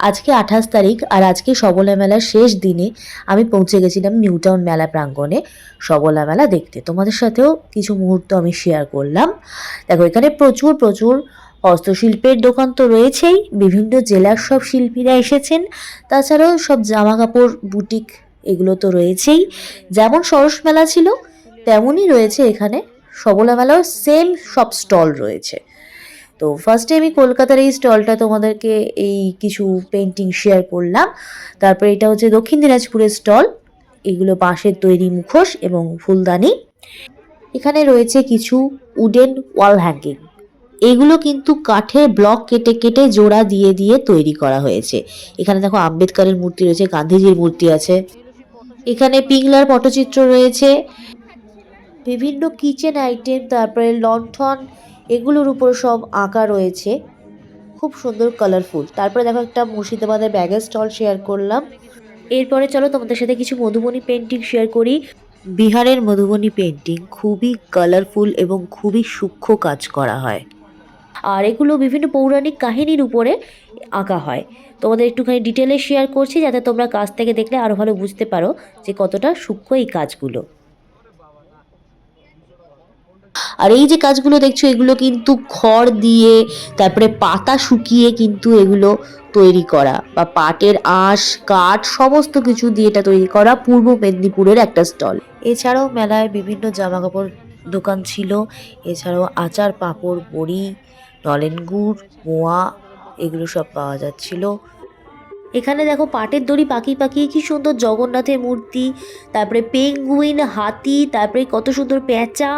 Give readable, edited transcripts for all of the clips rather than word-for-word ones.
আজকে 28 তারিখ আর আজকে সবলা মেলার শেষ দিনে আমি পৌঁছে গেছিলাম নিউ টাউন মেলা প্রাঙ্গণে সবলা মেলা দেখতে। তোমাদের সাথেও কিছু মুহূর্ত আমি শেয়ার করলাম। দেখো এখানে প্রচুর প্রচুর হস্তশিল্পের দোকান তো রয়েছেই, বিভিন্ন জেলার সব শিল্পীরা এসেছেন। তাছাড়াও সব জামা কাপড় বুটিক এগুলো তো রয়েছেই। যেমন সরস মেলা ছিল তেমনই রয়েছে এখানে সবলা মেলাও, সেম সব স্টল রয়েছে। তো ফার্স্টে আমি কলকাতার এই স্টলটা তোমাদেরকে এই কিছু পেন্টিং শেয়ার করলাম। তারপরে এটা হচ্ছে দক্ষিণ দিনাজপুরের স্টল, এগুলো বাঁশের তৈরি মুখোশ এবং ফুলদানি। এখানে রয়েছে কিছু উডেন ওয়াল হ্যাঙ্গিং, এগুলো কিন্তু কাঠের ব্লক কেটে কেটে জোড়া দিয়ে দিয়ে তৈরি করা হয়েছে। এখানে দেখো আম্বেদকরের মূর্তি রয়েছে, গান্ধীজির মূর্তি আছে, এখানে পিংলার পটচিত্র রয়েছে, বিভিন্ন কিচেন আইটেম, তারপরে লণ্ঠন, এগুলোর উপর সব আঁকা রয়েছে, খুব সুন্দর কালারফুল। তারপরে দেখো একটা মুর্শিদাবাদের ব্যাগের স্টল শেয়ার করলাম। এরপরে চলো তোমাদের সাথে কিছু মধুবনী পেন্টিং শেয়ার করি। বিহারের মধুবনী পেন্টিং খুবই কালারফুল এবং খুবই সূক্ষ্ম কাজ করা হয়, আর এগুলো বিভিন্ন পৌরাণিক কাহিনীর উপরে আঁকা হয়। তোমাদের একটুখানি ডিটেলে শেয়ার করছি যাতে তোমরা কাছ থেকে দেখলে আরও ভালো বুঝতে পারো যে কতটা সূক্ষ্ম এই কাজগুলো। আর এই যে কাজগুলো দেখছো এগুলো কিন্তু খড় দিয়ে, তারপরে পাতা শুকিয়ে কিন্তু এগুলো তৈরি করা, বা পাটের আঁশ কাঠ সমস্ত কিছু দিয়ে এটা তৈরি করা। পূর্ব মেদিনীপুরের একটা স্টল। এছাড়াও মেলায় বিভিন্ন জামা কাপড় দোকান ছিল, এছাড়াও আচার পাঁপড় বড়ি নলেন গুড় মোয়া এগুলো সব পাওয়া যাচ্ছিল। এখানে দেখো পাটের দড়ি পাকিয়ে পাকিয়ে কি সুন্দর জগন্নাথের মূর্তি, তারপরে পেঙ্গুইন হাতি, তারপরে কত সুন্দর পেঁচা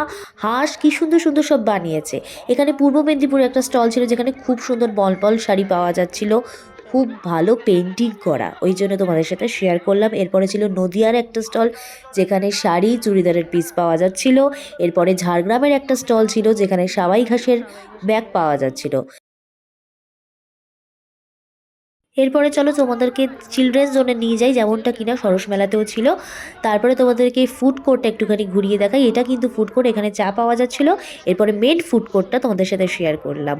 হাঁস, কি সুন্দর সুন্দর সব বানিয়েছে। এখানে পূর্ব মেদিনীপুরে একটা স্টল ছিল যেখানে খুব সুন্দর বলপল শাড়ি পাওয়া যাচ্ছিল, খুব ভালো পেন্টিং করা, ওই জন্য তোমাদের সাথে শেয়ার করলাম। এরপরে ছিল নদিয়ার একটা স্টল যেখানে শাড়ি চুড়িদারের পিস পাওয়া যাচ্ছিল। এরপরে ঝাড়গ্রামের একটা স্টল ছিল যেখানে সাবাই ঘাসের ব্যাগ পাওয়া যাচ্ছিল। এরপরে চলো তোমাদেরকে চিলড্রেন্স জোনে নিয়ে যাই, যেমনটা কিনা সরস মেলাতেও ছিল। তারপরে তোমাদেরকে ফুড কোর্টটা একটুখানি ঘুরিয়ে দেখাই, এটা কিন্তু ফুড কোর্ট, এখানে চা পাওয়া যাচ্ছিল। এরপরে মেন ফুড কোর্টটা তোমাদের সাথে শেয়ার করলাম।